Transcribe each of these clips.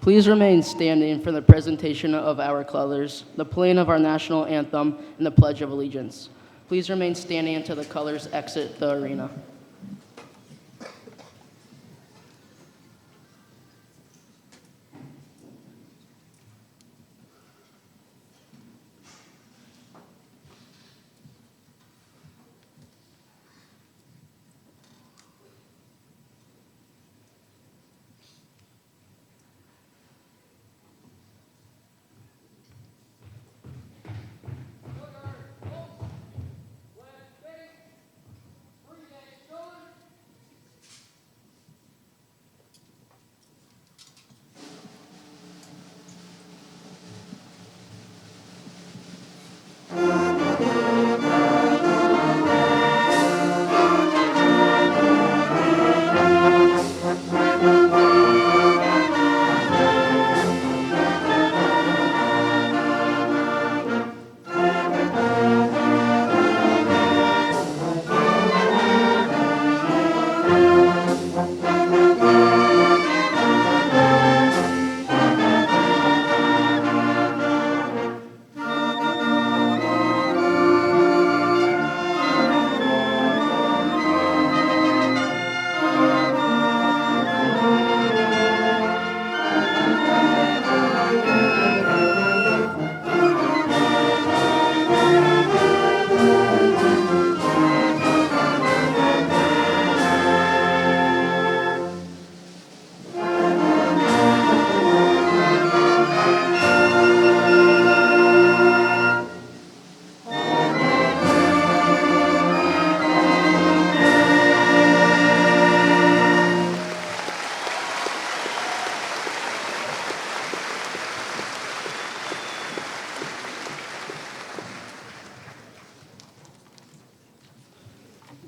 Please remain standing for the presentation of our colors, the playing of our national anthem, and the Pledge of Allegiance. Please remain standing until the colors exit the arena.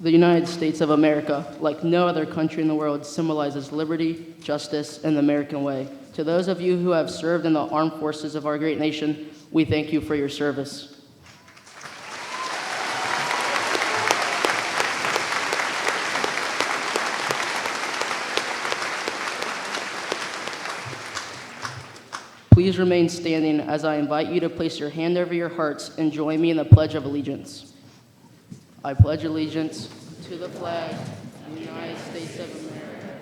The United States of America, like no other country in the world, symbolizes liberty, justice, and the American way. To those of you who have served in the armed forces of our great nation, we thank you for your service. Please remain standing as I invite you to place your hand over your hearts and join me in the Pledge of Allegiance. I pledge allegiance to the flag of the United States of America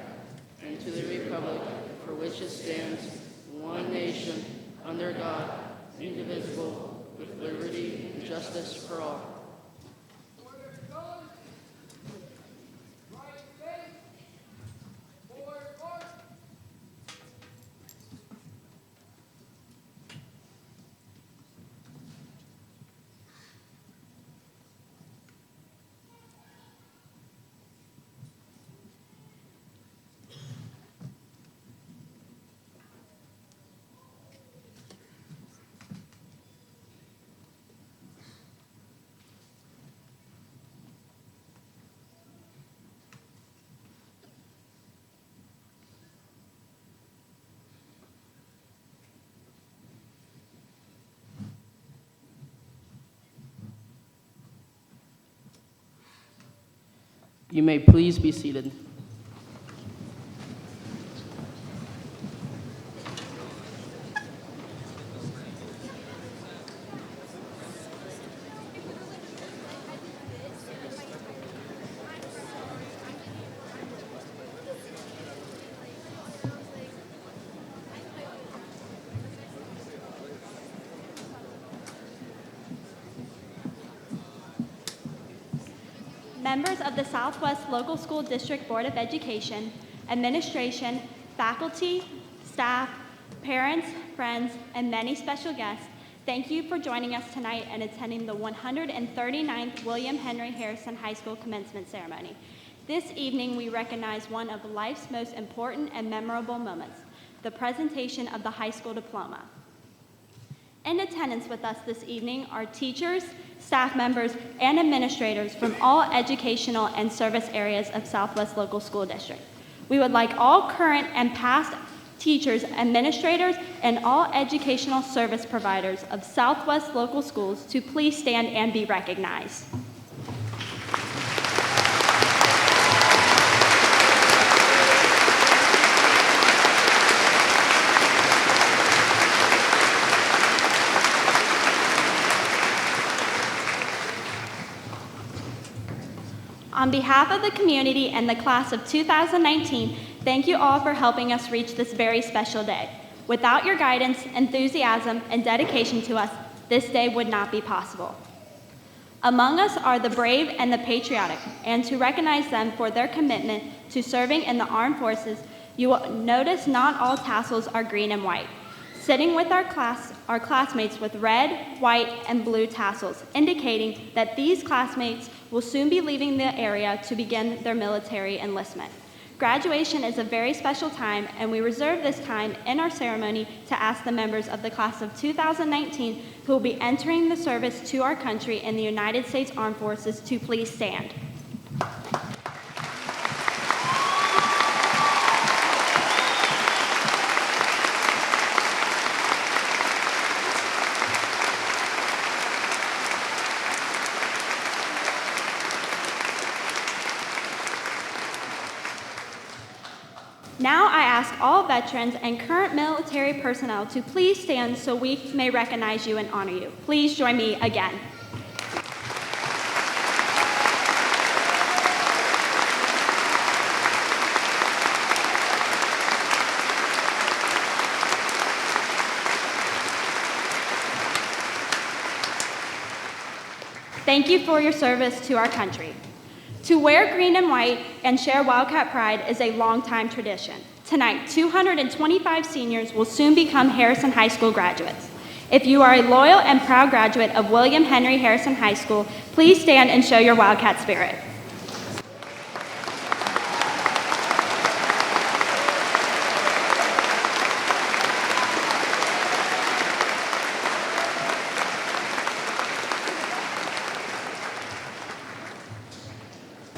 and to the republic for which it stands, one nation, under God, indivisible, with liberty and justice for all. You may please be seated. Members of the Southwest Local School District Board of Education, administration, faculty, staff, parents, friends, and many special guests, thank you for joining us tonight and attending the 139th William Henry Harrison High School Commencement Ceremony. This evening, we recognize one of life's most important and memorable moments, the presentation of the high school diploma. In attendance with us this evening are teachers, staff members, and administrators from all educational and service areas of Southwest Local School District. We would like all current and past teachers, administrators, and all educational service providers of Southwest Local Schools to please stand and be recognized. On behalf of the community and the class of 2019, thank you all for helping us reach this very special day. Without your guidance, enthusiasm, and dedication to us, this day would not be possible. Among us are the brave and the patriotic, and to recognize them for their commitment to serving in the armed forces, you will notice not all tassels are green and white. Sitting with our classmates with red, white, and blue tassels, indicating that these classmates will soon be leaving the area to begin their military enlistment. Graduation is a very special time, and we reserve this time in our ceremony to ask the members of the class of 2019 who will be entering the service to our country in the United States Armed Forces to please stand. Now I ask all veterans and current military personnel to please stand so we may recognize you and honor you. Please join me again. Thank you for your service to our country. To wear green and white and share Wildcat pride is a long-time tradition. Tonight, 225 seniors will soon become Harrison High School graduates. If you are a loyal and proud graduate of William Henry Harrison High School, please stand and show your Wildcat spirit.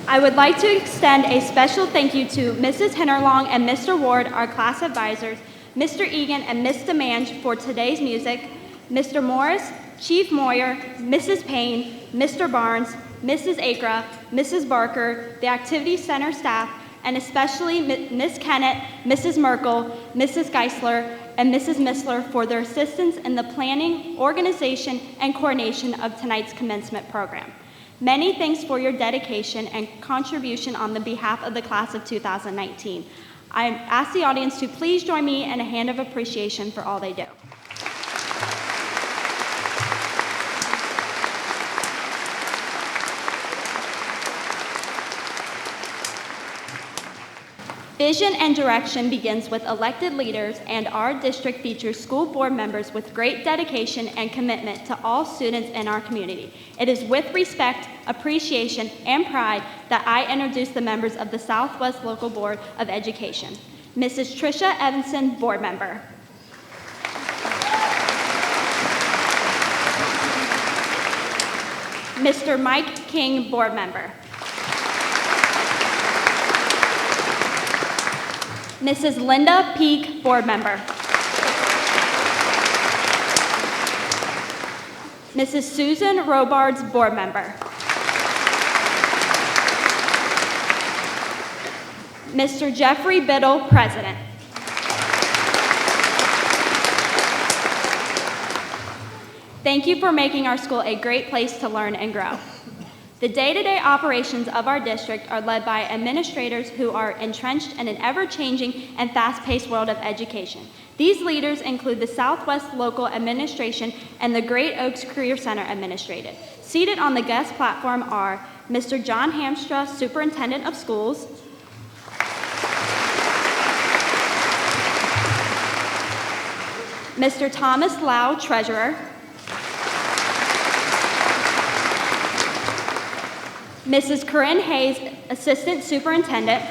I would like to extend a special thank you to Mrs. Hinnerlong and Mr. Ward, our class advisors, Mr. Egan and Ms. DeMange for today's music, Mr. Morris, Chief Moyer, Mrs. Payne, Mr. Barnes, Mrs. Akra, Mrs. Barker, the Activity Center staff, and especially Ms. Kennett, Mrs. Merkel, Mrs. Geisler, and Mrs. Missler for their assistance in the planning, organization, and coordination of tonight's commencement program. Many thanks for your dedication and contribution on the behalf of the class of 2019. I ask the audience to please join me in a hand of appreciation for all they do. Vision and direction begins with elected leaders, and our district features school board members with great dedication and commitment to all students in our community. It is with respect, appreciation, and pride that I introduce the members of the Southwest Local Board of Education. Mrs. Tricia Evanson, board member. Mr. Mike King, board member. Mrs. Linda Peak, board member. Mrs. Susan Robards, board member. Mr. Jeffrey Biddle, president. Thank you for making our school a great place to learn and grow. The day-to-day operations of our district are led by administrators who are entrenched in an ever-changing and fast-paced world of education. These leaders include the Southwest Local Administration and the Great Oaks Career Center Administrative. Seated on the guest platform are Mr. John Hamstra, Superintendent of Schools, Mr. Thomas Lau, Treasurer, Mrs. Corinne Hayes, Assistant Superintendent,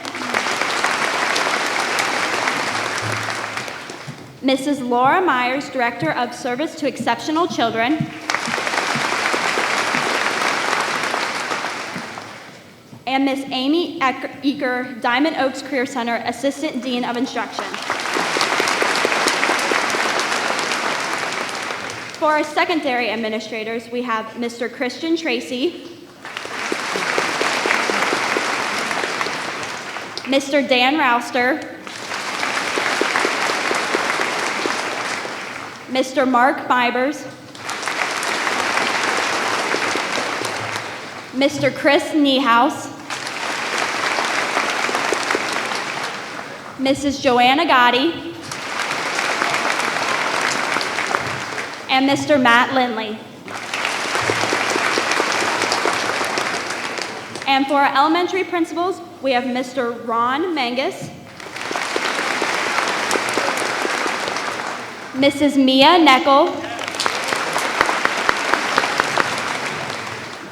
Mrs. Laura Myers, Director of Service to Exceptional Children, and Ms. Amy Eaker, Diamond Oaks Career Center, Assistant Dean of Instruction. For our secondary administrators, we have Mr. Christian Tracy, Mr. Dan Rouster, Mr. Mark Mibers, Mr. Chris Niehaus, Mrs. Joanna Gotti, and Mr. Matt Lindley. And for our elementary principals, we have Mr. Ron Mangus, Mrs. Mia Neckel,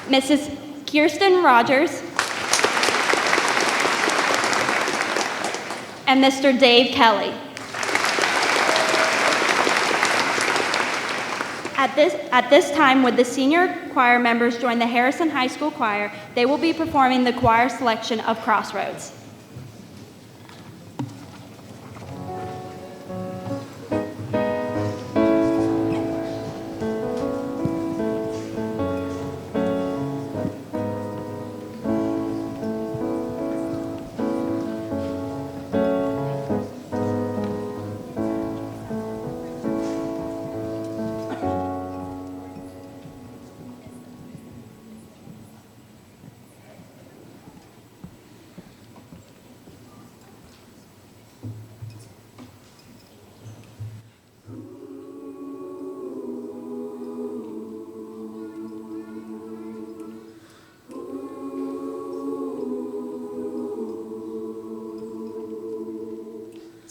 Mrs. Kirsten Rogers, and Mr. Dave Kelly. At this time, would the senior choir members join the Harrison High School Choir? They will be performing the choir selection of Crossroads.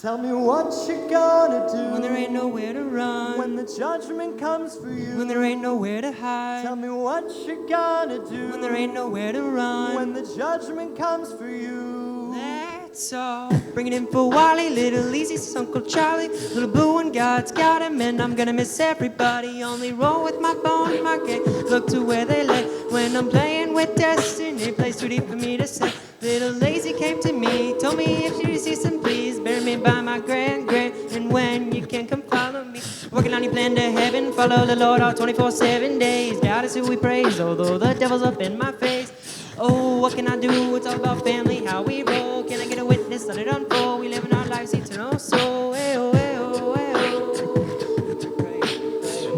Tell me what you gonna do when there ain't nowhere to run, when the judgment comes for you. when there ain't nowhere to hide. Tell me what you gonna do when there ain't nowhere to run, when the judgment comes for you. That's all. Bring it in for Wally, little easy, Uncle Charlie, little Boo, and God's got him, and I'm gonna miss everybody. Only roll with my bone, my gate. Look to where they lay when I'm playing with destiny. Plays too deep for me to say. Little lazy came to me, told me if you see some please, bury me by my grand, and when you can come follow me. Working on your plan to heaven, follow the Lord all 24/7 days. God is who we praise, although the devil's up in my face. Oh, what can I do? It's all about family, how we roll. Can I get a witness? Let it unfold. We live in our lives eternal soul. Hey-oh, hey-oh, hey-oh.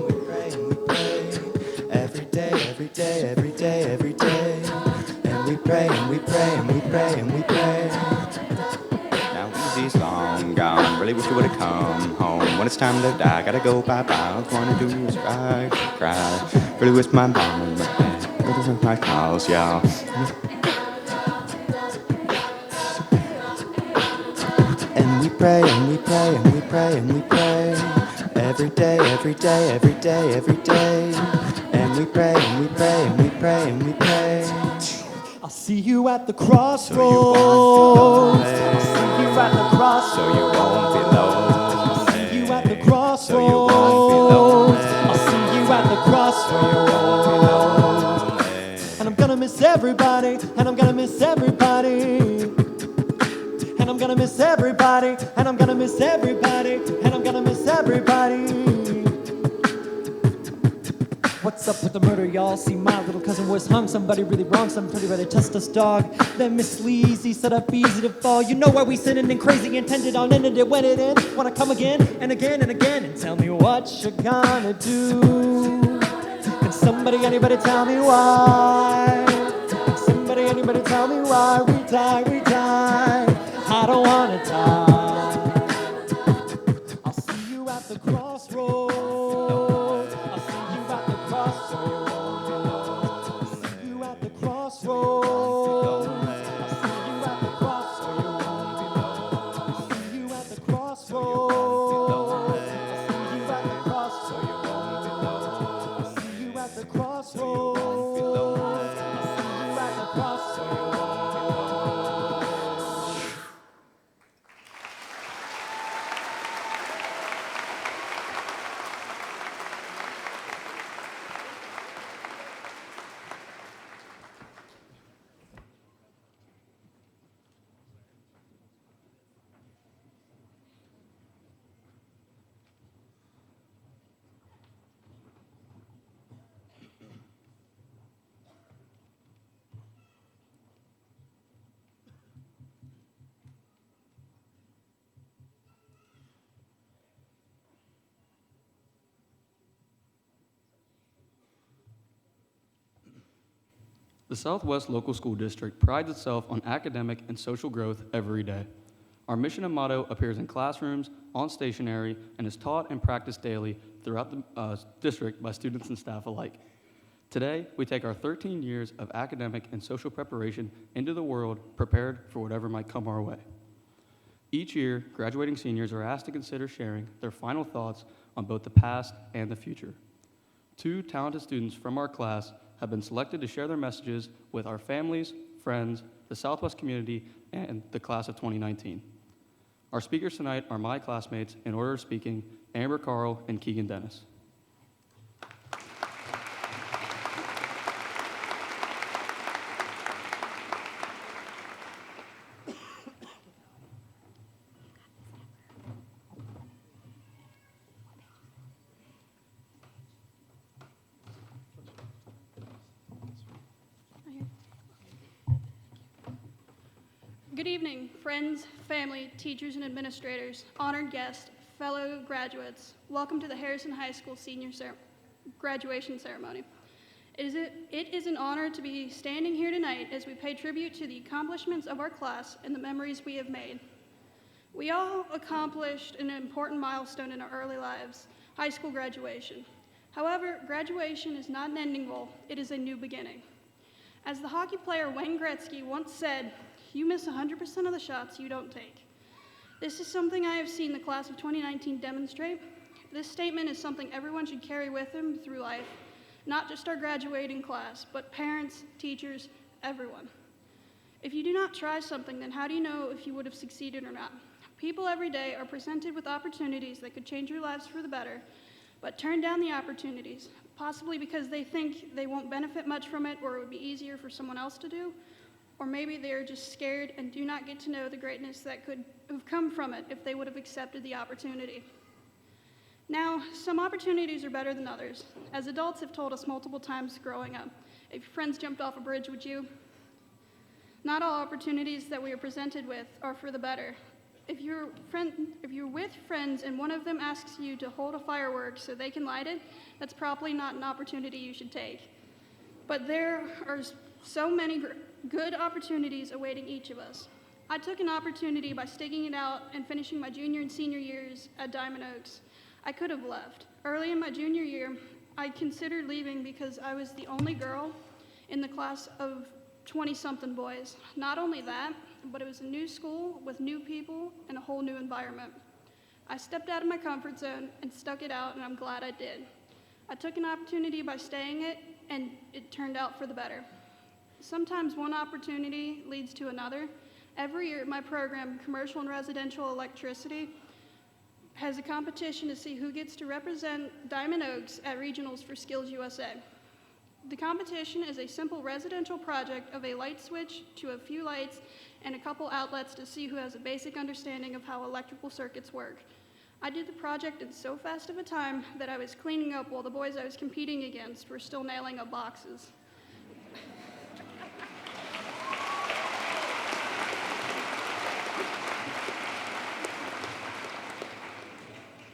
We pray and we pray every day, every day, every day, every day. And we pray and we pray and we pray and we pray. Now Easy's long gone, really wish you would've come home. When it's time to die, gotta go bye-bye. All I wanna do is cry, cry. Really wish my mom and my dad would've sent my calls, y'all. And we pray and we pray and we pray and we pray every day, every day, every day, every day. And we pray and we pray and we pray and we pray. I'll see you at the crossroads. I'll see you at the crossroads. So you won't be I'll see you at the crossroads. So you won't be lonely. I'll see you at the crossroads. And I'm gonna miss everybody. And I'm gonna miss everybody. And I'm gonna miss everybody. And I'm gonna miss everybody. And I'm gonna miss everybody. What's up with the murder, y'all? See, my little cousin was hung. Somebody really wrong, somebody ready to test us, dog. Then Miss Sleazy set up easy to fall. You know why we sinning and crazy, intended on ending it when it ends. Wanna come again and again and again and tell me what you're gonna do. Can somebody, anybody tell me why? Can somebody, anybody tell me why we die, we die? I don't wanna die. I'll see you at the crossroads. I'll see you at the crossroads. I'll see you at the crossroads. I'll see you at the crossroads. I'll see you at the crossroads. I'll see you at the crossroads. I'll see you at the crossroads. I'll see you at the crossroads. The Southwest Local School District prides itself on academic and social growth every day. Our mission and motto appears in classrooms, on stationery, and is taught and practiced daily throughout the district by students and staff alike. Today, we take our 13 years of academic and social preparation into the world prepared for whatever might come our way. Each year, graduating seniors are asked to consider sharing their final thoughts on both the past and the future. 2 talented students from our class have been selected to share their messages with our families, friends, the Southwest community, and the class of 2019. Our speakers tonight are my classmates in order of speaking, Amber Carl and Keegan Dennis. Good evening, friends, family, teachers, and administrators, honored guests, fellow graduates. Welcome to the Harrison High School Senior Graduation Ceremony. It is an honor to be standing here tonight as we pay tribute to the accomplishments of our class and the memories we have made. We all accomplished an important milestone in our early lives, high school graduation. However, graduation is not an ending goal, it is a new beginning. As the hockey player Wayne Gretzky once said, "You miss 100% of the shots you don't take." This is something I have seen the class of 2019 demonstrate. This statement is something everyone should carry with them through life, not just our graduating class, but parents, teachers, everyone. If you do not try something, then how do you know if you would have succeeded or not? People every day are presented with opportunities that could change their lives for the better, but turn down the opportunities, possibly because they think they won't benefit much from it or it would be easier for someone else to do, or maybe they're just scared and do not get to know the greatness that could have come from it if they would have accepted the opportunity. Now, some opportunities are better than others. As adults have told us multiple times growing up, if your friends jumped off a bridge, would you? Not all opportunities that we are presented with are for the better. If you're with friends and one of them asks you to hold a firework so they can light it, that's probably not an opportunity you should take. But there are so many good opportunities awaiting each of us. I took an opportunity by sticking it out and finishing my junior and senior years at Diamond Oaks. I could have left. Early in my junior year, I considered leaving because I was the only girl in the class of 20-something boys. Not only that, but it was a new school with new people and a whole new environment. I stepped out of my comfort zone and stuck it out, and I'm glad I did. I took an opportunity by staying it, and it turned out for the better. Sometimes one opportunity leads to another. Every year, my program, Commercial and Residential Electricity, has a competition to see who gets to represent Diamond Oaks at regionals for Skills USA. The competition is a simple residential project of a light switch to a few lights and a couple outlets to see who has a basic understanding of how electrical circuits work. I did the project in so fast of a time that I was cleaning up while the boys I was competing against were still nailing up boxes.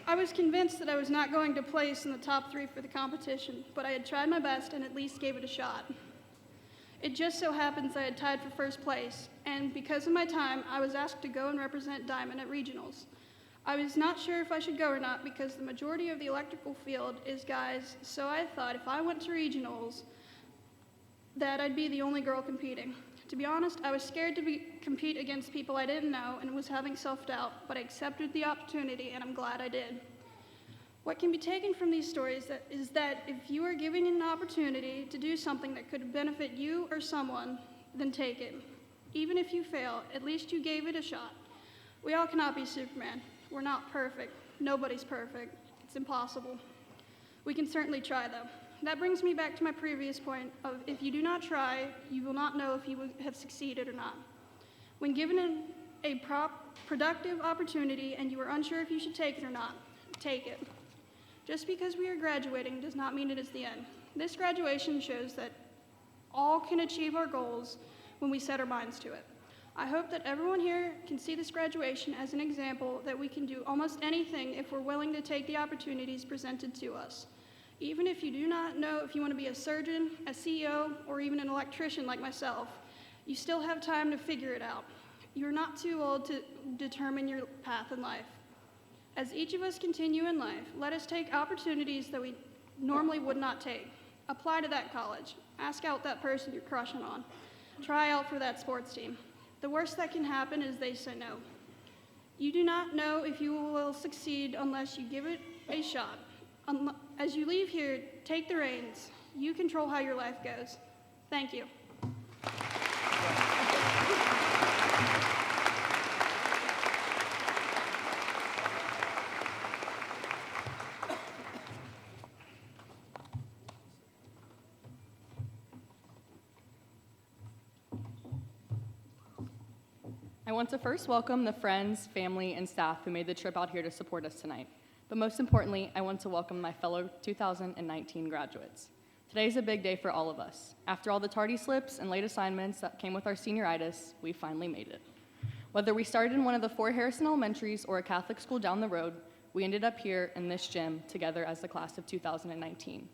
I was convinced that I was not going to place in the top 3 for the competition, but I had tried my best and at least gave it a shot. It just so happens I had tied for first place, and because of my time, I was asked to go and represent Diamond at regionals. I was not sure if I should go or not because the majority of the electrical field is guys, so I thought if I went to regionals, that I'd be the only girl competing. To be honest, I was scared to compete against people I didn't know and was having self-doubt, but I accepted the opportunity and I'm glad I did. What can be taken from these stories is that if you are given an opportunity to do something that could benefit you or someone, then take it. Even if you fail, at least you gave it a shot. We all cannot be Superman. We're not perfect. Nobody's perfect. It's impossible. We can certainly try though. That brings me back to my previous point of if you do not try, you will not know if you have succeeded or not. When given a productive opportunity and you are unsure if you should take it or not, take it. Just because we are graduating does not mean it is the end. This graduation shows that all can achieve our goals when we set our minds to it. I hope that everyone here can see this graduation as an example that we can do almost anything if we're willing to take the opportunities presented to us. Even if you do not know if you want to be a surgeon, a CEO, or even an electrician like myself, you still have time to figure it out. You're not too old to determine your path in life. As each of us continue in life, let us take opportunities that we normally would not take. Apply to that college. Ask out that person you're crushing on. Try out for that sports team. The worst that can happen is they say no. You do not know if you will succeed unless you give it a shot. As you leave here, take the reins. You control how your life goes. Thank you. I want to first welcome the friends, family, and staff who made the trip out here to support us tonight. But most importantly, I want to welcome my fellow 2019 graduates. Today is a big day for all of us. After all the tardy slips and late assignments that came with our senioritis, we finally made it. Whether we started in one of the 4 Harrison Elementaries or a Catholic school down the road, we ended up here in this gym together as the class of 2019.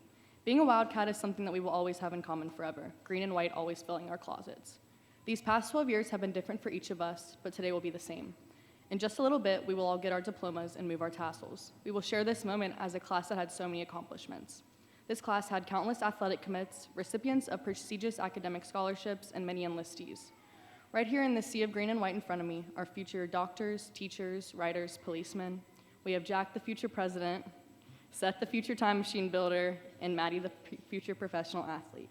Being a Wildcat is something that we will always have in common forever, green and white always filling our closets. These past 12 years have been different for each of us, but today will be the same. In just a little bit, we will all get our diplomas and move our tassels. We will share this moment as a class that had so many accomplishments. This class had countless athletic commits, recipients of prestigious academic scholarships, and many enlistees. Right here in the sea of green and white in front of me are future doctors, teachers, writers, policemen. We have Jack, the future president, Seth, the future time machine builder, and Maddie, the future professional athlete.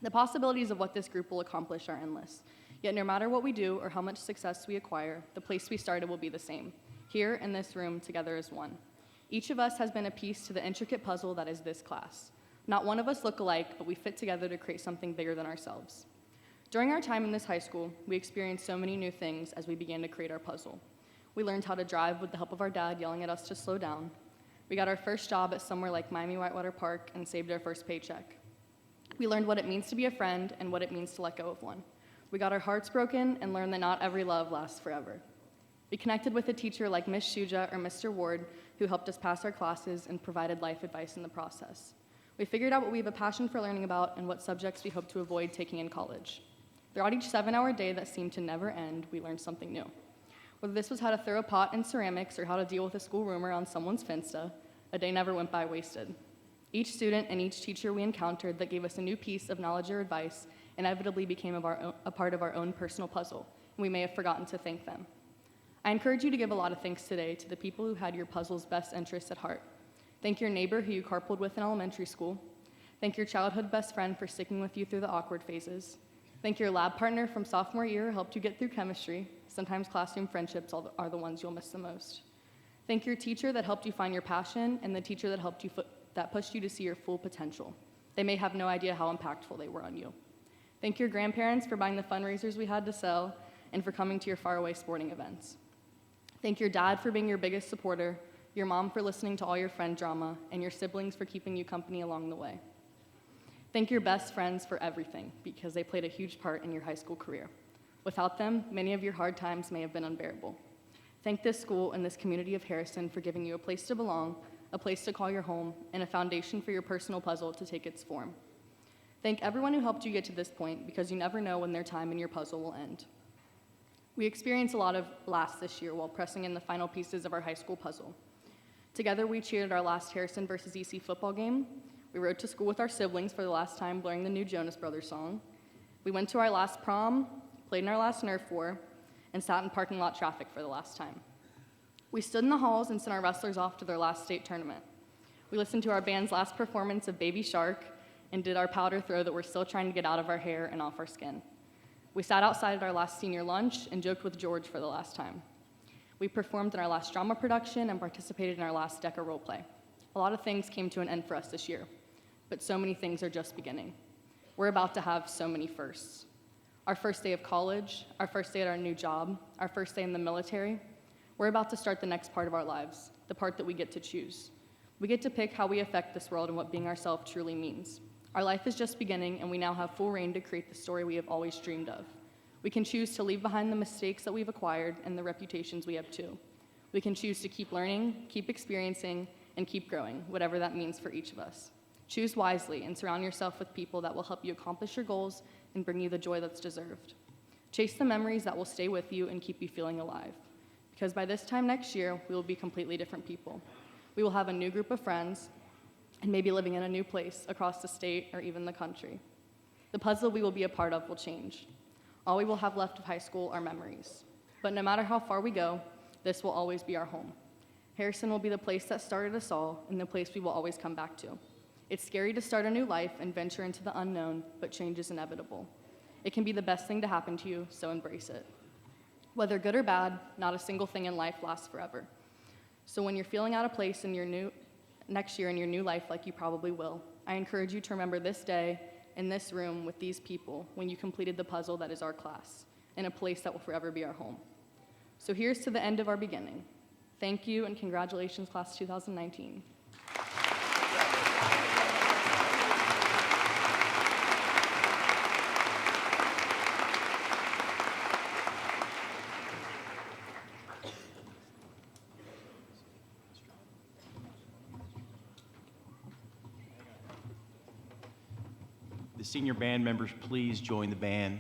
The possibilities of what this group will accomplish are endless. Yet no matter what we do or how much success we acquire, the place we started will be the same, here in this room together as one. Each of us has been a piece to the intricate puzzle that is this class. Not one of us look alike, but we fit together to create something bigger than ourselves. During our time in this high school, we experienced so many new things as we began to create our puzzle. We learned how to drive with the help of our dad yelling at us to slow down. We got our first job at somewhere like Miami Whitewater Park and saved our first paycheck. We learned what it means to be a friend and what it means to let go of one. We got our hearts broken and learned that not every love lasts forever. We connected with a teacher like Miss Shuja or Mr. Ward who helped us pass our classes and provided life advice in the process. We figured out what we have a passion for learning about and what subjects we hope to avoid taking in college. Throughout each 7-hour day that seemed to never end, we learned something new. Whether this was how to throw a pot in ceramics or how to deal with a school rumor on someone's Finsta, a day never went by wasted. Each student and each teacher we encountered that gave us a new piece of knowledge or advice inevitably became a part of our own personal puzzle, and we may have forgotten to thank them. I encourage you to give a lot of thanks today to the people who had your puzzle's best interests at heart. Thank your neighbor who you carpooled with in elementary school. Thank your childhood best friend for sticking with you through the awkward phases. Thank your lab partner from sophomore year who helped you get through chemistry. Sometimes classroom friendships are the ones you'll miss the most. Thank your teacher that helped you find your passion and the teacher that helped you that pushed you to see your full potential. They may have no idea how impactful they were on you. Thank your grandparents for buying the fundraisers we had to sell and for coming to your faraway sporting events. Thank your dad for being your biggest supporter, your mom for listening to all your friend drama, and your siblings for keeping you company along the way. Thank your best friends for everything, because they played a huge part in your high school career. Without them, many of your hard times may have been unbearable. Thank this school and this community of Harrison for giving you a place to belong, a place to call your home, and a foundation for your personal puzzle to take its form. Thank everyone who helped you get to this point, because you never know when their time in your puzzle will end. We experienced a lot of laughs this year while pressing in the final pieces of our high school puzzle. Together, we cheered our last Harrison versus EC football game. We rode to school with our siblings for the last time, blaring the new Jonas Brothers song. We went to our last prom, played in our last Nerf war, and sat in parking lot traffic for the last time. We stood in the halls and sent our wrestlers off to their last state tournament. We listened to our band's last performance of Baby Shark and did our powder throw that we're still trying to get out of our hair and off our skin. We sat outside at our last senior lunch and joked with George for the last time. We performed in our last drama production and participated in our last DECA roleplay. A lot of things came to an end for us this year, but so many things are just beginning. We're about to have so many firsts. Our first day of college, our first day at our new job, our first day in the military. We're about to start the next part of our lives, the part that we get to choose. We get to pick how we affect this world and what being ourselves truly means. Our life is just beginning, and we now have full reign to create the story we have always dreamed of. We can choose to leave behind the mistakes that we've acquired and the reputations we have too. We can choose to keep learning, keep experiencing, and keep growing, whatever that means for each of us. Choose wisely and surround yourself with people that will help you accomplish your goals and bring you the joy that's deserved. Chase the memories that will stay with you and keep you feeling alive. Because by this time next year, we will be completely different people. We will have a new group of friends and maybe living in a new place across the state or even the country. The puzzle we will be a part of will change. All we will have left of high school are memories. But no matter how far we go, this will always be our home. Harrison will be the place that started us all and the place we will always come back to. It's scary to start a new life and venture into the unknown, but change is inevitable. It can be the best thing to happen to you, so embrace it. Whether good or bad, not a single thing in life lasts forever. So when you're feeling out of place in your next year in your new life, like you probably will, I encourage you to remember this day in this room with these people when you completed the puzzle that is our class, in a place that will forever be our home. So here's to the end of our beginning. Thank you and congratulations, class 2019. The senior band members, please join the band.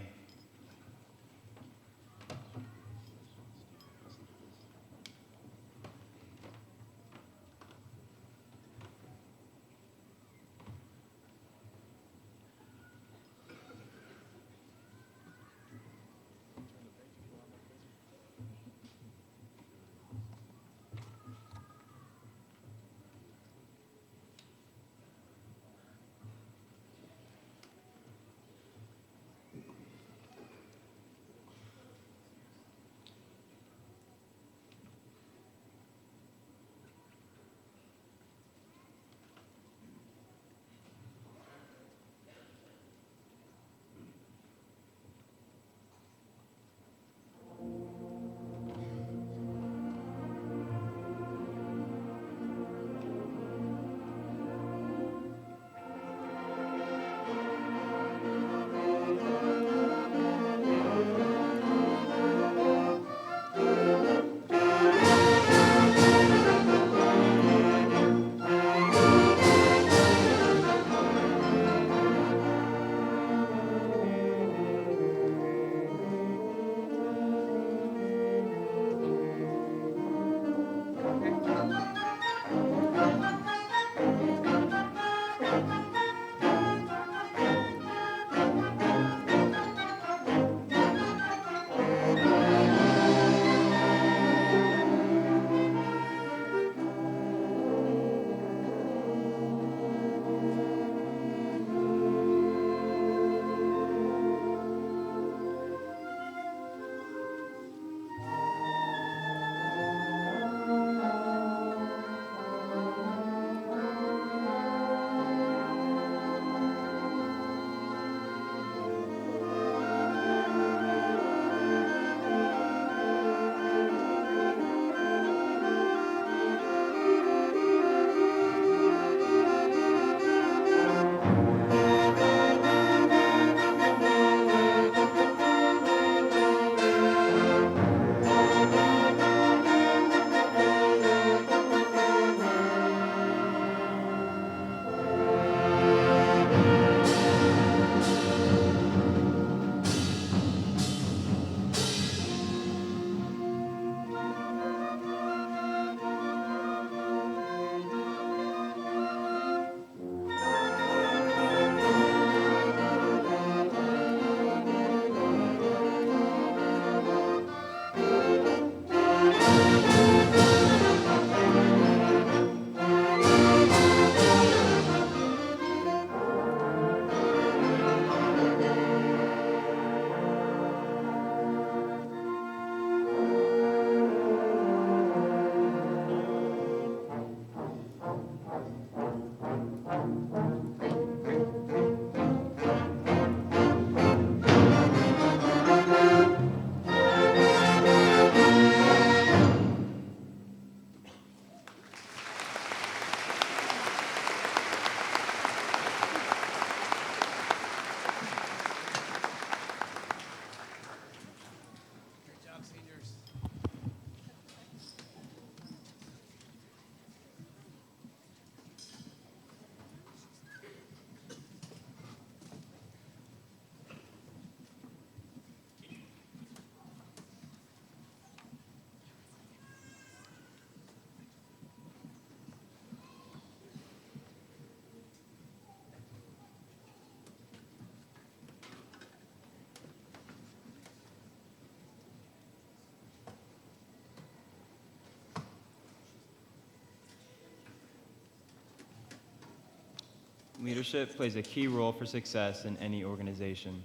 leadership plays a key role for success in any organization.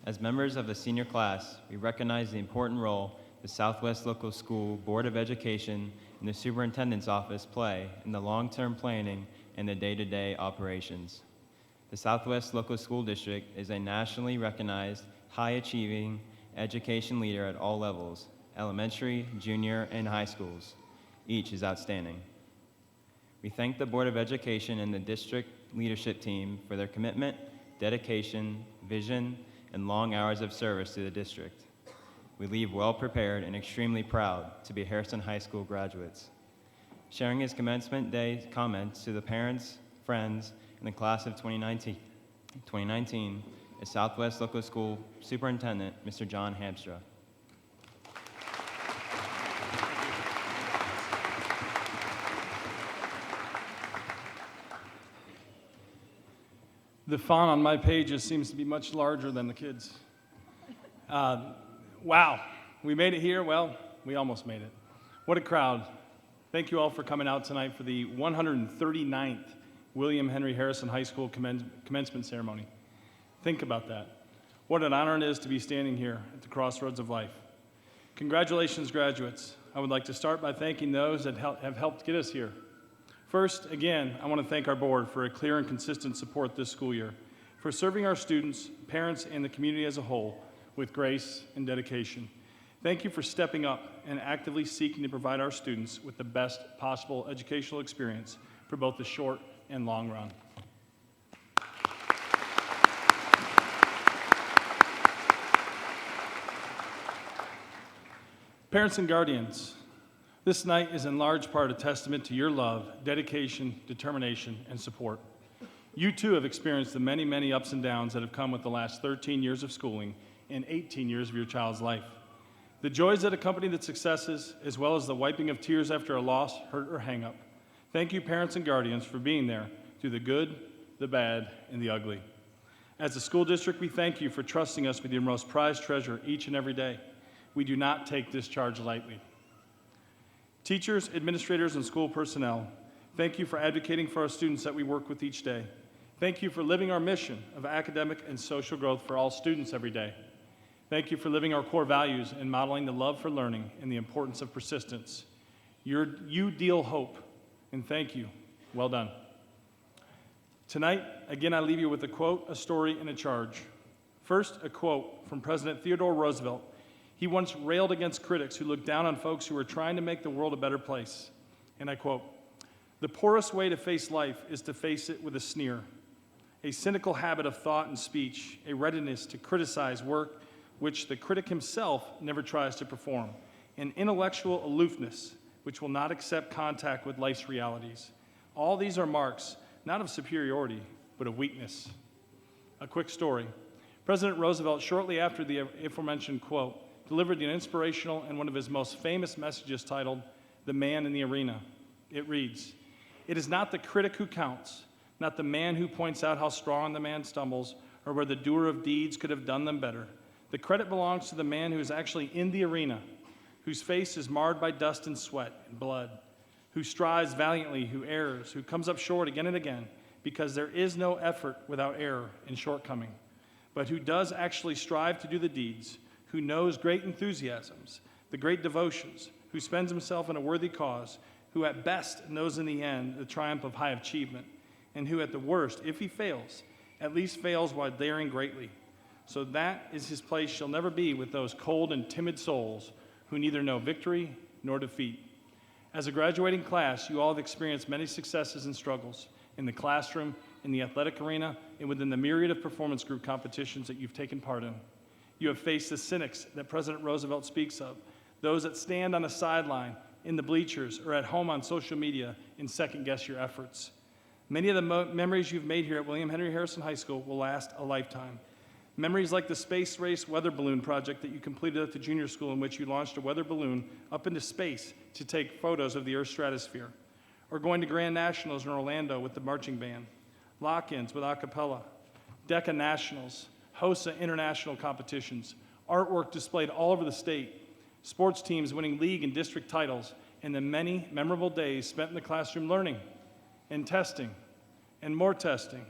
As members of the senior class, we recognize the important role the Southwest Local School Board of Education and the Superintendent's Office play in the long-term planning and the day-to-day operations. The Southwest Local School District is a nationally recognized, high-achieving education leader at all levels, elementary, junior, and high schools. Each is outstanding. We thank the Board of Education and the district leadership team for their commitment, dedication, vision, and long hours of service to the district. We leave well prepared and extremely proud to be Harrison High School graduates. Sharing his commencement day comments to the parents, friends, and the class of 2019 is Southwest Local School Superintendent, Mr. John Hamstra. The font on my pages seems to be much larger than the kids. Wow, we made it here. Well, we almost made it. What a crowd. Thank you all for coming out tonight for the 139th William Henry Harrison High School commencement ceremony. Think about that. What an honor it is to be standing here at the crossroads of life. Congratulations, graduates. I would like to start by thanking those that have helped get us here. First, again, I want to thank our board for a clear and consistent support this school year, for serving our students, parents, and the community as a whole with grace and dedication. Thank you for stepping up and actively seeking to provide our students with the best possible educational experience for both the short and long run. Parents and guardians, this night is in large part a testament to your love, dedication, determination, and support. You too have experienced the many, many ups and downs that have come with the last 13 years of schooling and 18 years of your child's life. The joys that accompany the successes, as well as the wiping of tears after a loss, hurt, or hang-up. Thank you, parents and guardians, for being there through the good, the bad, and the ugly. As a school district, we thank you for trusting us with your most prized treasure each and every day. We do not take this charge lightly. Teachers, administrators, and school personnel, thank you for advocating for our students that we work with each day. Thank you for living our mission of academic and social growth for all students every day. Thank you for living our core values and modeling the love for learning and the importance of persistence. You deal hope, and thank you. Well done. Tonight, again, I leave you with a quote, a story, and a charge. First, a quote from President Theodore Roosevelt. He once railed against critics who looked down on folks who were trying to make the world a better place. And I quote, "The poorest way to face life is to face it with a sneer, a cynical habit of thought and speech, a readiness to criticize work which the critic himself never tries to perform, an intellectual aloofness which will not accept contact with life's realities. All these are marks, not of superiority, but of weakness." A quick story. President Roosevelt, shortly after the aforementioned quote, delivered an inspirational and one of his most famous messages titled, "The Man in the Arena." It reads, "It is not the critic who counts, not the man who points out how strong the man stumbles, or where the doer of deeds could have done them better. The credit belongs to the man who is actually in the arena, whose face is marred by dust and sweat and blood, who strives valiantly, who errs, who comes up short again and again, because there is no effort without error and shortcoming, but who does actually strive to do the deeds, who knows great enthusiasms, the great devotions, who spends himself in a worthy cause, who at best knows in the end the triumph of high achievement, and who at the worst, if he fails, at least fails while daring greatly. So that is his place shall never be with those cold and timid souls who neither know victory nor defeat." As a graduating class, you all have experienced many successes and struggles in the classroom, in the athletic arena, and within the myriad of performance group competitions that you've taken part in. You have faced the cynics that President Roosevelt speaks of, those that stand on the sideline, in the bleachers, or at home on social media and second-guess your efforts. Many of the memories you've made here at William Henry Harrison High School will last a lifetime. Memories like the space race weather balloon project that you completed at the junior school, in which you launched a weather balloon up into space to take photos of the Earth's stratosphere, or going to Grand Nationals in Orlando with the marching band, lock-ins with a cappella, DECA Nationals, HOSA international competitions, artwork displayed all over the state, sports teams winning league and district titles, and the many memorable days spent in the classroom learning and testing and more testing,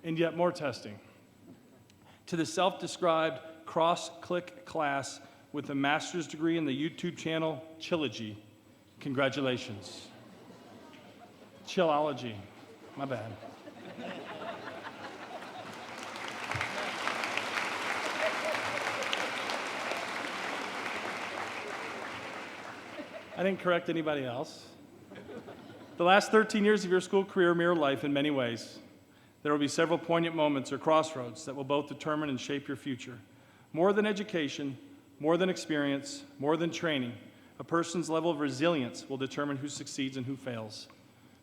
and yet more testing. To the self-described cross-click class with a master's degree in the YouTube channel Chillogy, congratulations. Chillology, my bad. I didn't correct anybody else. The last 13 years of your school career mirror life in many ways. There will be several poignant moments or crossroads that will both determine and shape your future. More than education, more than experience, more than training, a person's level of resilience will determine who succeeds and who fails.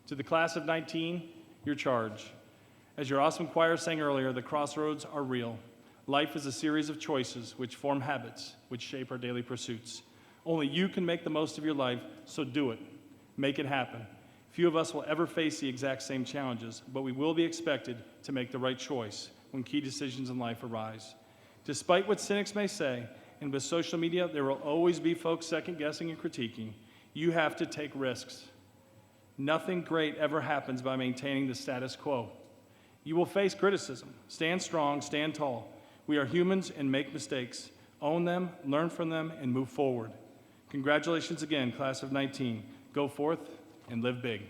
To the class of 19, your charge. As your awesome choir sang earlier, the crossroads are real. Life is a series of choices which form habits, which shape our daily pursuits. Only you can make the most of your life, so do it. Make it happen. Few of us will ever face the exact same challenges, but we will be expected to make the right choice when key decisions in life arise. Despite what cynics may say, and with social media, there will always be folks second-guessing and critiquing. You have to take risks. Nothing great ever happens by maintaining the status quo. You will face criticism. Stand strong, stand tall. We are humans and make mistakes. Own them, learn from them, and move forward. Congratulations again, class of 19. Go forth and live big.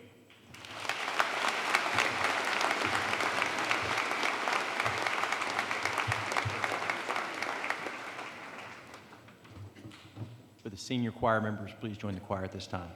For the senior choir members, please join the choir at this time.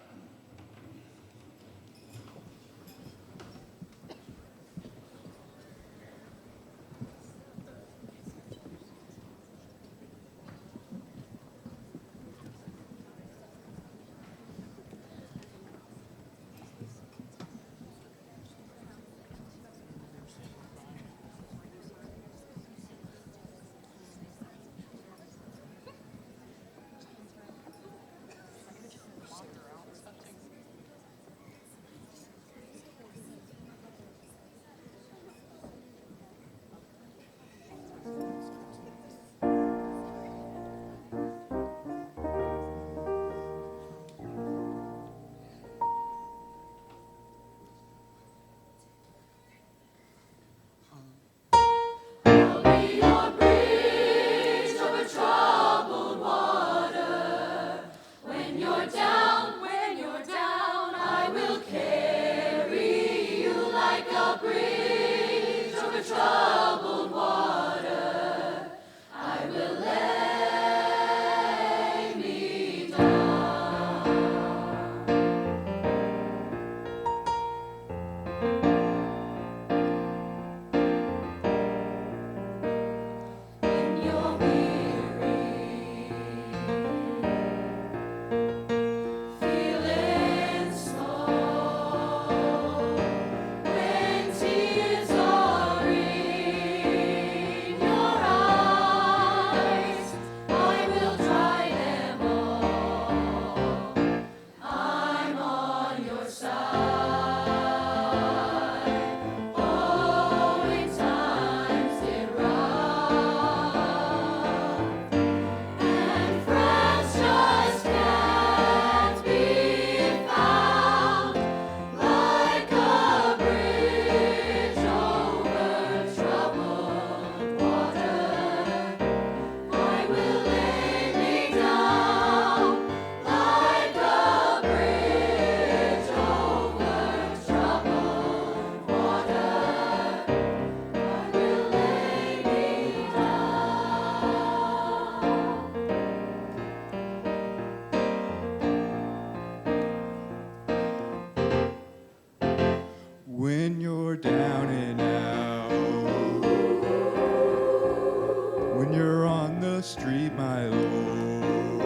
When you're down and out, when you're on the street, my Lord,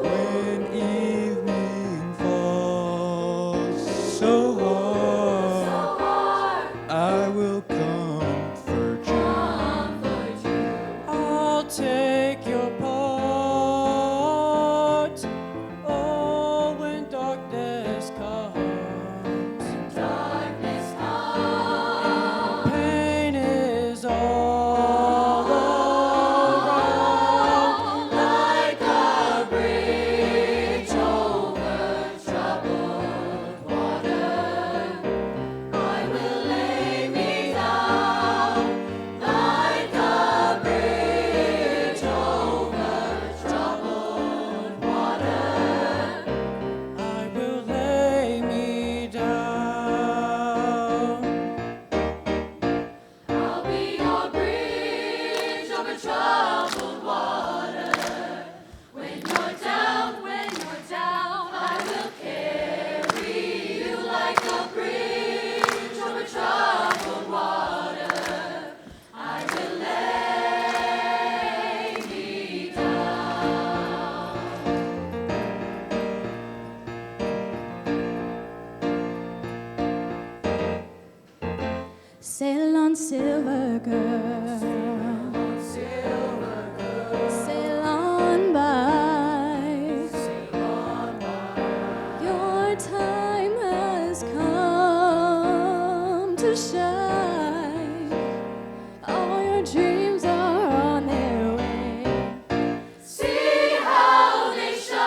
when evening falls so hard, I will comfort you. I'll take your part. Oh, when darkness comes. Sail on, silver girl. Sail on by. Your time has come to shine. All your dreams are on their way. See how they shine.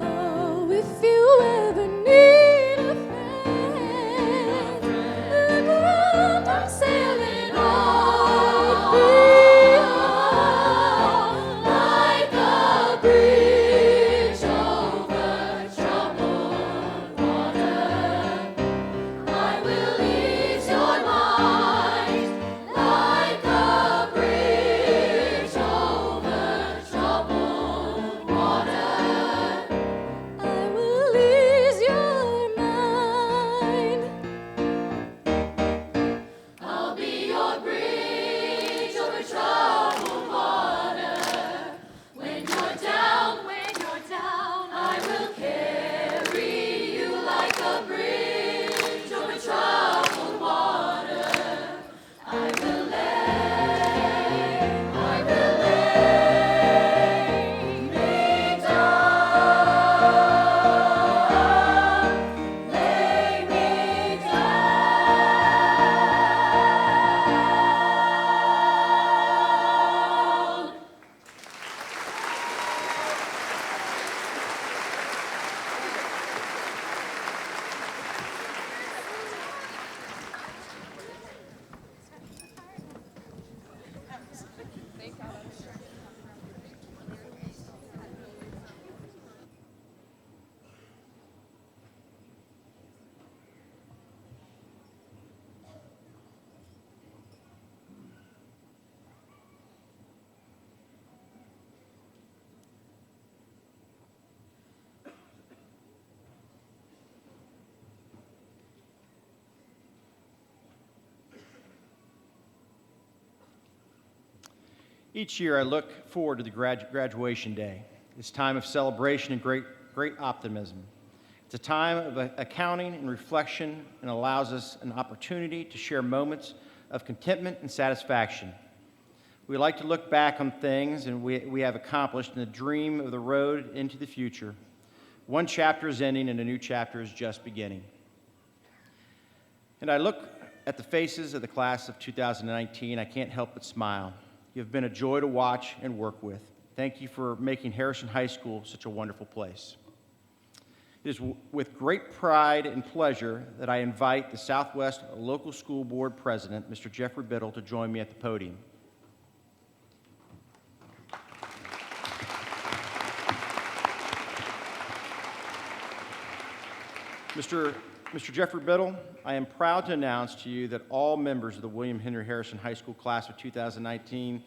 Oh, if you ever need a friend, look around, I'm sailing on beyond, like a bridge over troubled water. I will ease your mind, like a bridge over troubled water. I will ease your mind. I'll be your bridge over troubled water. When you're down, I will carry you like a bridge over troubled water. I will lay me down, lay me down. Each year, I look forward to the graduation day. It's a time of celebration and great optimism. It's a time of accounting and reflection and allows us an opportunity to share moments of contentment and satisfaction. We like to look back on things and we have accomplished and the dream of the road into the future. One chapter is ending and a new chapter is just beginning. And I look at the faces of the class of 2019, I can't help but smile. You have been a joy to watch and work with. Thank you for making Harrison High School such a wonderful place. It is with great pride and pleasure that I invite the Southwest Local School Board President, Mr. Jeffrey Biddle, to join me at the podium. Mr. Jeffrey Biddle, I am proud to announce to you that all members of the William Henry Harrison High School class of 2019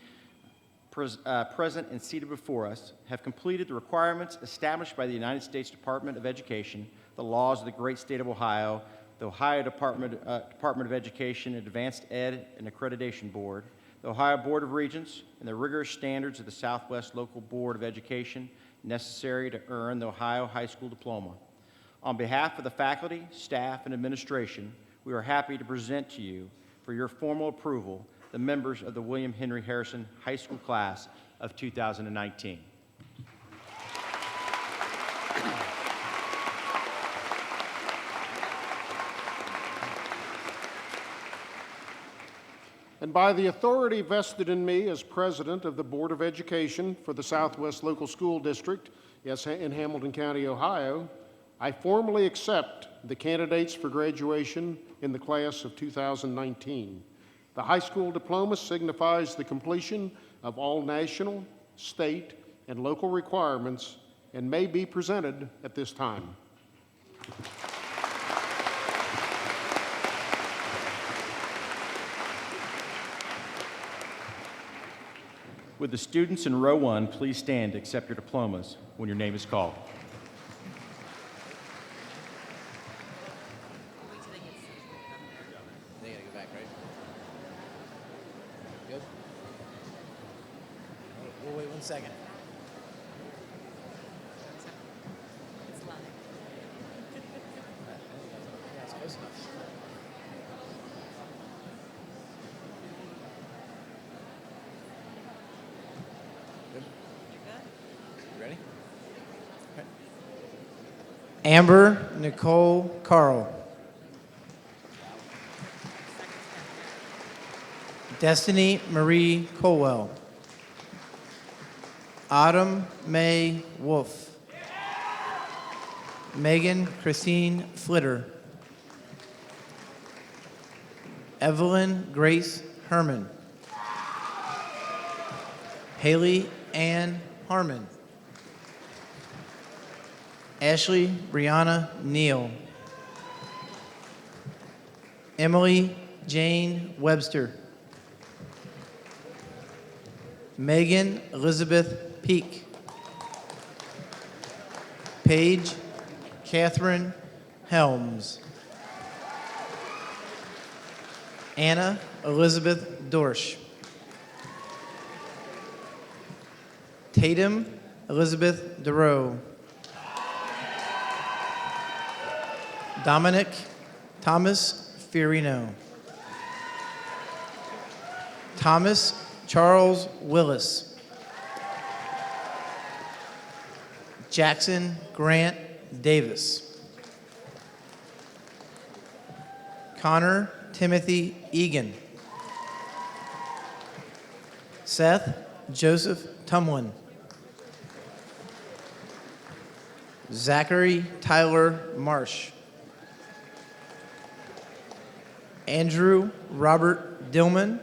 present and seated before us have completed the requirements established by the United States Department of Education, the laws of the great state of Ohio, the Ohio Department of Education and Advanced Ed and Accreditation Board, the Ohio Board of Regents, and the rigorous standards of the Southwest Local Board of Education necessary to earn the Ohio High School Diploma. On behalf of the faculty, staff, and administration, we are happy to present to you for your formal approval the members of the William Henry Harrison High School class of 2019. And by the authority vested in me as president of the Board of Education for the Southwest Local School District in Hamilton County, Ohio, I formally accept the candidates for graduation in the class of 2019. The high school diploma signifies the completion of all national, state, and local requirements and may be presented at this time. Would the students in row 1 please stand to accept your diplomas when your name is called? Wait 1 second. It's live. Amber Nicole Carl. Destiny Marie Colwell. Autumn May Wolf. Megan Christine Flitter. Evelyn Grace Herman. Haley Ann Harmon. Ashley Brianna Neal. Emily Jane Webster. Megan Elizabeth Peak. Paige Catherine Helms. Anna Elizabeth Dorsch. Tatum Elizabeth DeRoe. Dominic Thomas Fiorino. Thomas Charles Willis. Jackson Grant Davis. Connor Timothy Egan. Seth Joseph Tumlin. Zachary Tyler Marsh. Andrew Robert Dillman.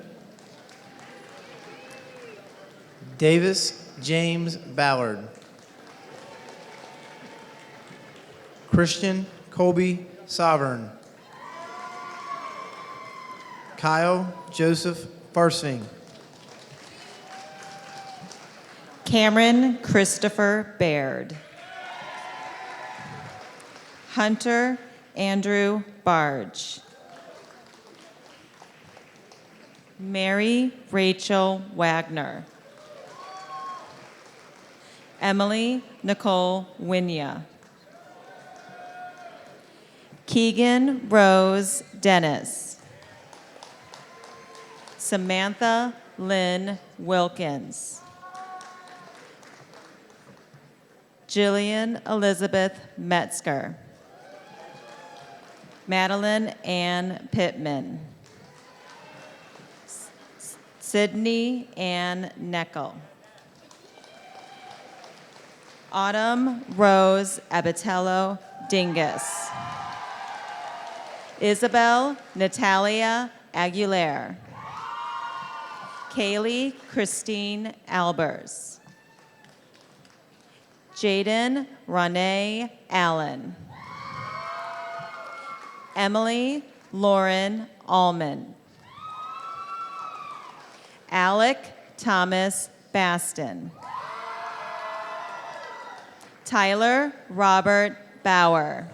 Davis James Ballard. Christian Colby Sovereign. Kyle Joseph Farsing. Cameron Christopher Baird. Hunter Andrew Barge. Mary Rachel Wagner. Emily Nicole Winya. Keegan Rose Dennis. Samantha Lynn Wilkins. Jillian Elizabeth Metzger. Madeline Ann Pittman. Sydney Ann Neckel. Autumn Rose Abatello Dingus. Isabel Natalia Aguilera. Kaylee Christine Albers. Jaden Renee Allen. Emily Lauren Allman. Alec Thomas Baston. Tyler Robert Bauer.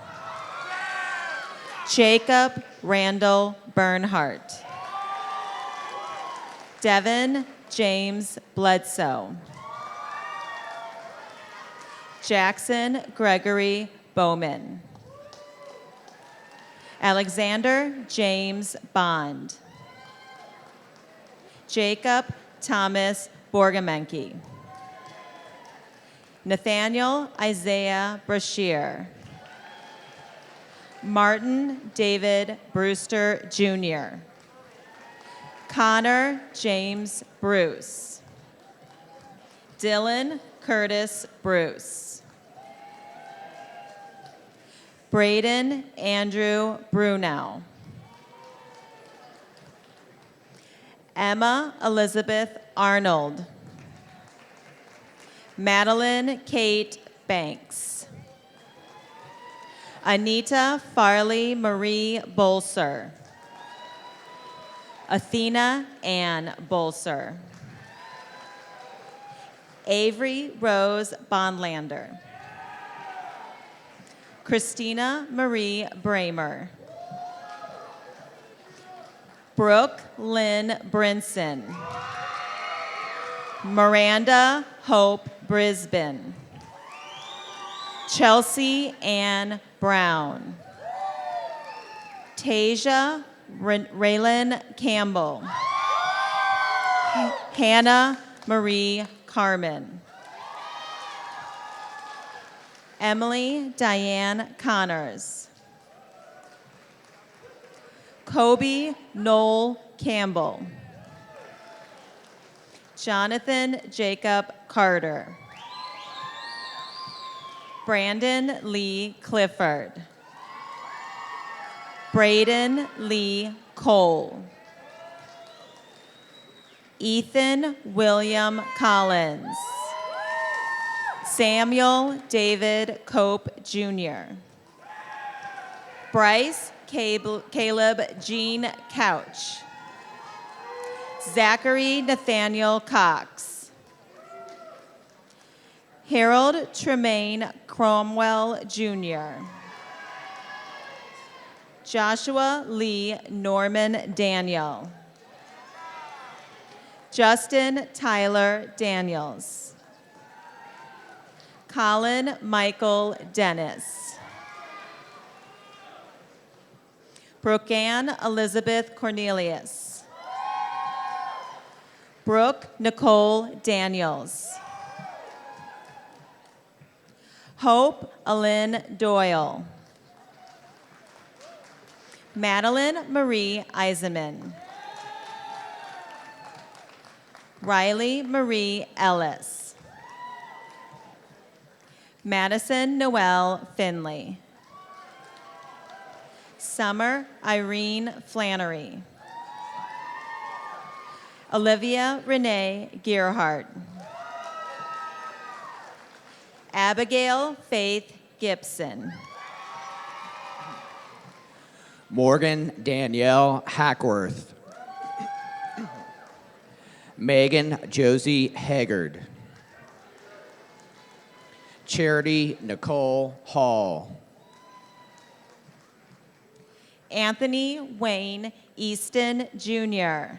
Jacob Randall Bernhardt. Devin James Bledsoe. Jackson Gregory Bowman. Alexander James Bond. Jacob Thomas Borgamenke. Nathaniel Isaiah Brashear. Martin David Brewster Jr. Connor James Bruce. Dylan Curtis Bruce. Braden Andrew Brunel. Emma Elizabeth Arnold. Madeline Kate Banks. Anita Farley Marie Bolser. Athena Ann Bolser. Avery Rose Bondlander. Christina Marie Bramer. Brooke Lynn Brinson. Miranda Hope Brisbane. Chelsea Ann Brown. Tasia Raylan Campbell. Hannah Marie Carmen. Emily Diane Connors. Kobe Noel Campbell. Jonathan Jacob Carter. Brandon Lee Clifford. Braden Lee Cole. Ethan William Collins. Samuel David Cope Jr. Bryce Caleb Jean Couch. Zachary Nathaniel Cox. Harold Tremaine Cromwell Jr. Joshua Lee Norman Daniel. Justin Tyler Daniels. Colin Michael Dennis. Brooke-Ann Elizabeth Cornelius. Brooke Nicole Daniels. Hope Alyn Doyle. Madeline Marie Eisenman. Riley Marie Ellis. Madison Noel Finley. Summer Irene Flannery. Olivia Renee Gearhart. Abigail Faith Gibson. Morgan Danielle Hackworth. Megan Josie Haggard. Charity Nicole Hall. Anthony Wayne Easton Jr.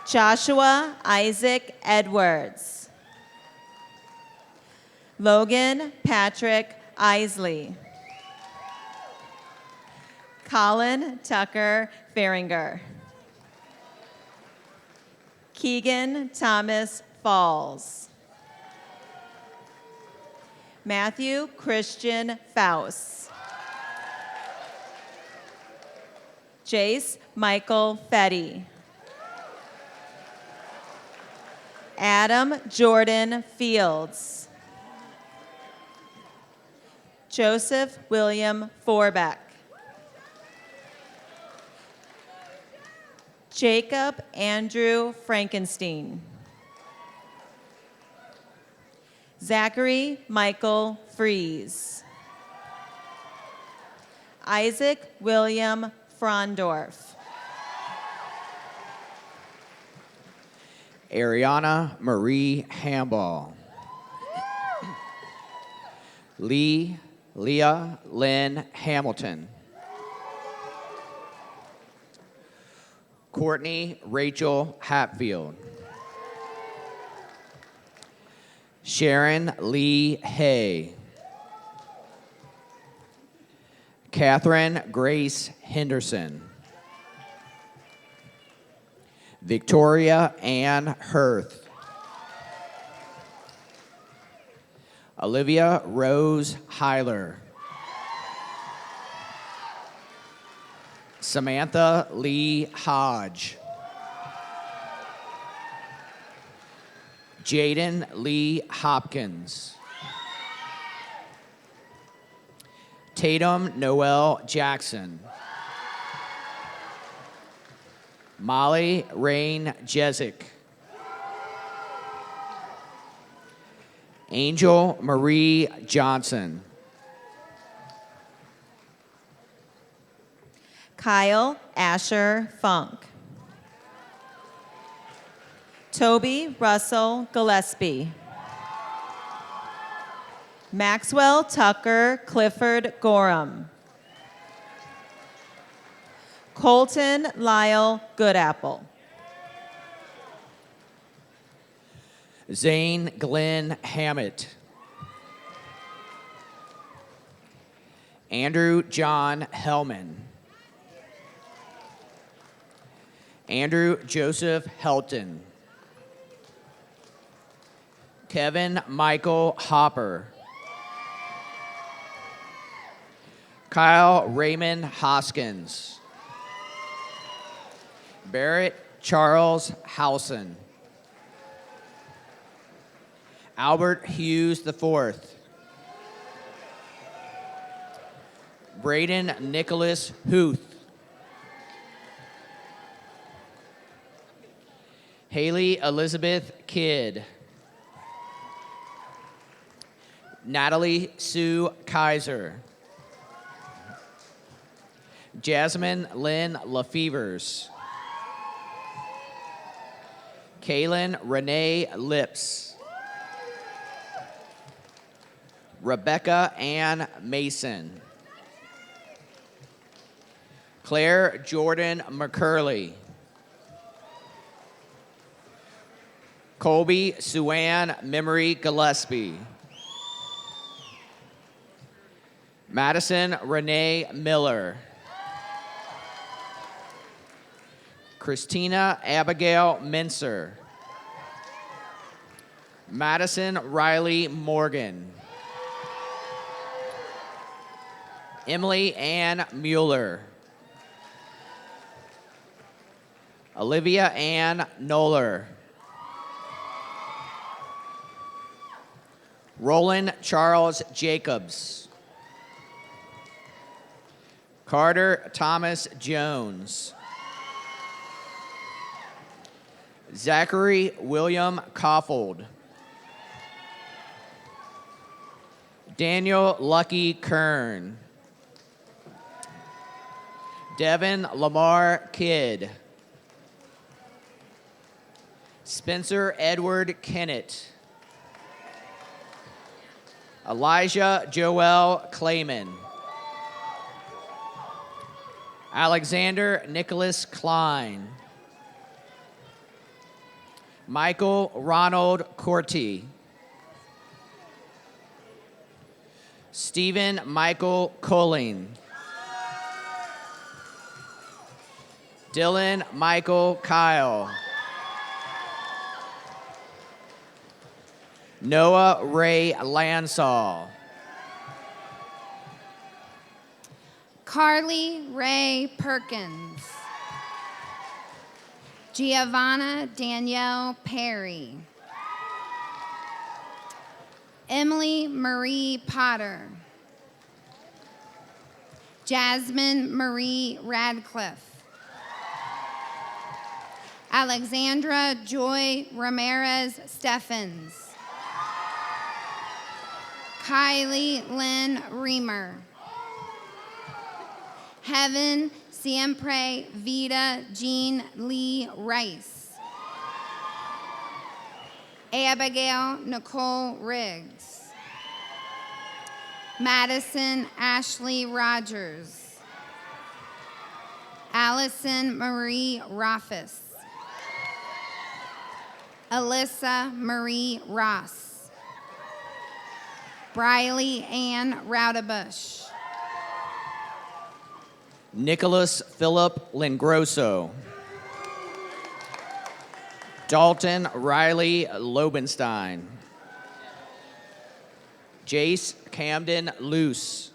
Joshua Isaac Edwards. Logan Patrick Isley. Colin Tucker Feringer. Keegan Thomas Falls. Matthew Christian Faust. Jace Michael Fetty. Adam Jordan Fields. Joseph William Forbeck. Jacob Andrew Frankenstein. Zachary Michael Fries. Isaac William Frondorf. Ariana Marie Hamball. Leah Lynn Hamilton. Courtney Rachel Hatfield. Sharon Lee Hay. Catherine Grace Henderson. Victoria Ann Hirth. Olivia Rose Heiler. Samantha Lee Hodge. Jaden Lee Hopkins. Tatum Noel Jackson. Molly Rain Jezik. Angel Marie Johnson. Kyle Asher Funk. Toby Russell Gillespie. Maxwell Tucker Clifford Gorham. Colton Lyle Goodapple. Zane Glenn Hammett. Andrew John Hellman. Andrew Joseph Helton. Kevin Michael Hopper. Kyle Raymond Hoskins. Barrett Charles Howson. Albert Hughes IV. Braden Nicholas Huth. Haley Elizabeth Kidd. Natalie Sue Kaiser. Jasmine Lynn LaFevers. Kaylin Renee Lips. Rebecca Ann Mason. Claire Jordan McCurley. Colby Suann Memory Gillespie. Madison Renee Miller. Christina Abigail Mincer. Madison Riley Morgan. Emily Ann Mueller. Olivia Ann Noller. Roland Charles Jacobs. Carter Thomas Jones. Zachary William Koffold. Daniel Lucky Kern. Devin Lamar Kidd. Spencer Edward Kennett. Elijah Joel Clayman. Alexander Nicholas Klein. Michael Ronald Corti. Stephen Michael Colling. Dylan Michael Kyle. Noah Ray Lansall. Carly Ray Perkins. Giovanna Danielle Perry. Emily Marie Potter. Jasmine Marie Radcliffe. Alexandra Joy Ramirez Steffens. Kylie Lynn Reamer. Heaven Siempre Vida Jean Lee Rice. Abigail Nicole Riggs. Madison Ashley Rogers. Allison Marie Roffus. Alyssa Marie Ross. Briley Ann Raudebush. Nicholas Philip Lingrosso. Dalton Riley Lobenstein. Jace Camden Luce.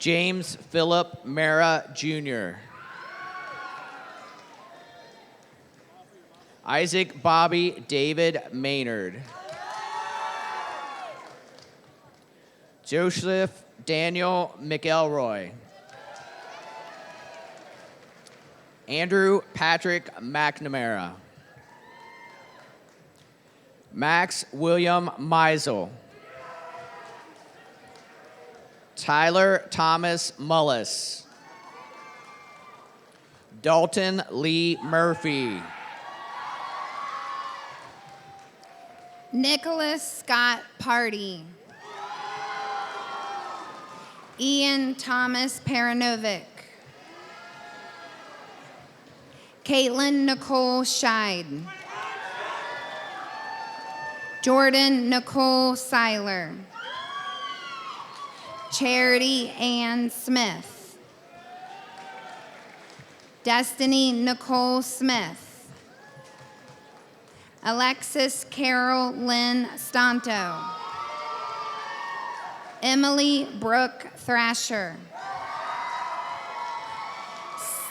James Philip Mara Jr. Isaac Bobby David Maynard. Joseph Daniel McElroy. Andrew Patrick McNamara. Max William Meisel. Tyler Thomas Mullis. Dalton Lee Murphy. Nicholas Scott Party. Ian Thomas Paranovic. Caitlin Nicole Scheid. Jordan Nicole Seiler. Charity Ann Smith. Destiny Nicole Smith. Alexis Carol Lynn Stanto. Emily Brooke Thrasher.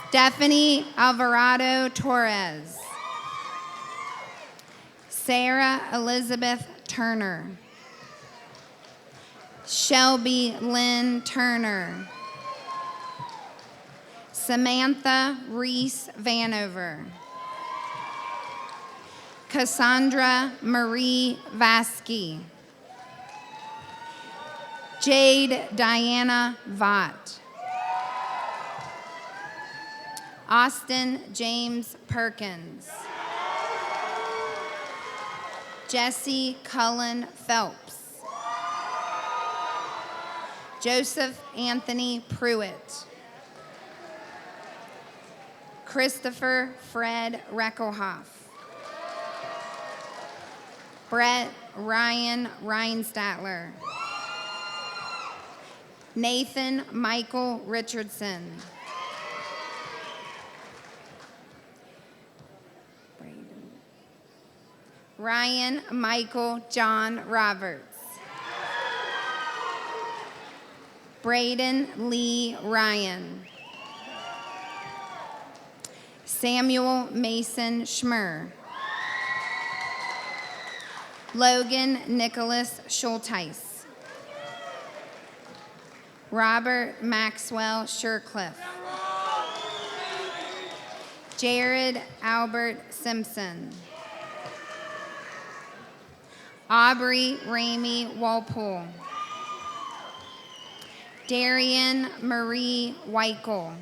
Stephanie Alvarado Torres. Sarah Elizabeth Turner. Shelby Lynn Turner. Samantha Reese Vanover. Cassandra Marie Vasky. Jade Diana Vaught. Austin James Perkins. Jesse Cullen Phelps. Joseph Anthony Pruitt. Christopher Fred Reckelhoff. Brett Ryan Reinstatler. Nathan Michael Richardson. Ryan Michael John Roberts. Braden Lee Ryan. Samuel Mason Schmer. Logan Nicholas Schulteis. Robert Maxwell Shercliffe. Jared Albert Simpson. Aubrey Ramey Walpole. Darian Marie Weichel.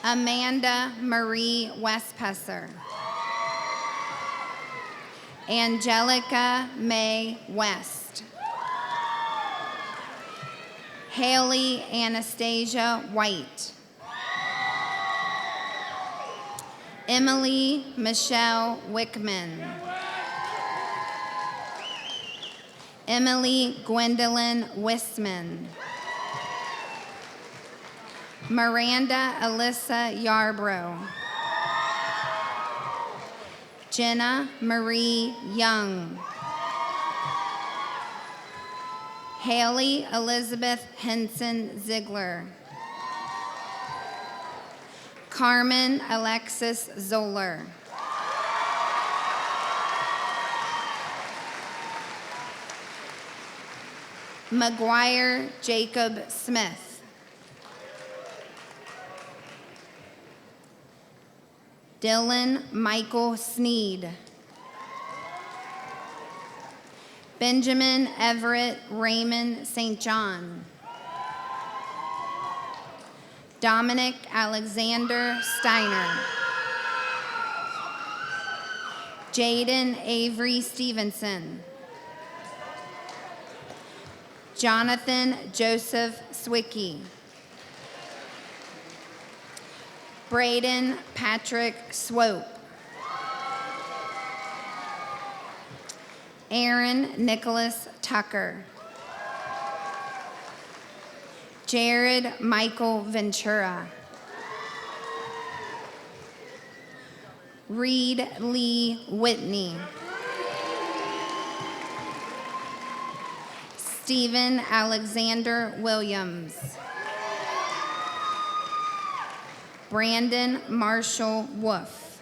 Amanda Marie Westpesser. Angelica May West. Haley Anastasia White. Emily Michelle Wickman. Emily Gwendolyn Wisman. Miranda Alyssa Yarbrough. Jenna Marie Young. Haley Elizabeth Henson Ziegler. Carmen Alexis Zoller. McGuire Jacob Smith. Dylan Michael Sneed. Benjamin Everett Raymond St. John. Dominic Alexander Steiner. Jaden Avery Stevenson. Jonathan Joseph Swicky. Braden Patrick Swope. Aaron Nicholas Tucker. Jared Michael Ventura. Reed Lee Whitney. Stephen Alexander Williams. Brandon Marshall Wolf.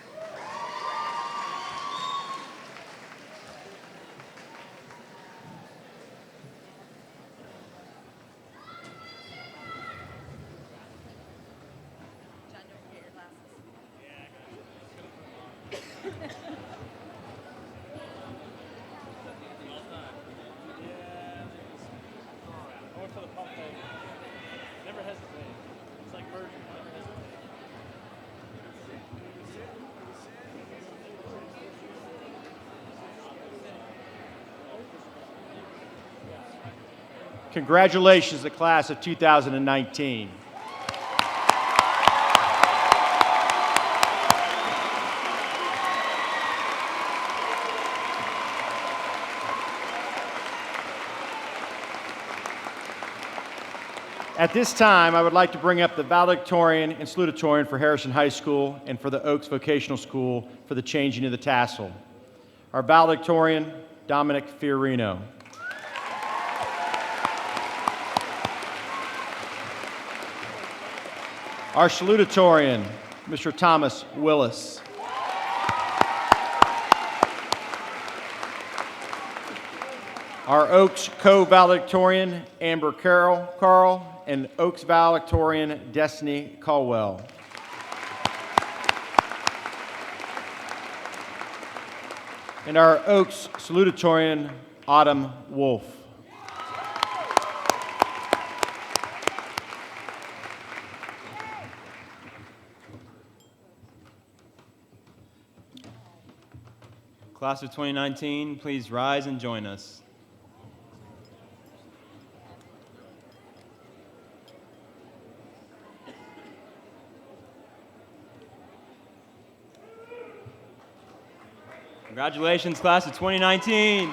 Congratulations, the class of 2019. At this time, I would like to bring up the valedictorian and salutatorian for Harrison High School and for the Oaks Vocational School for the changing of the tassel. Our valedictorian, Dominic Fiorino. Our salutatorian, Mr. Thomas Willis. Our Oaks co-valedictorian, Amber Carl, and Oaks valedictorian, Destiny Caldwell. And our Oaks salutatorian, Autumn Wolf. Class of 2019, please rise and join us. Congratulations, class of 2019.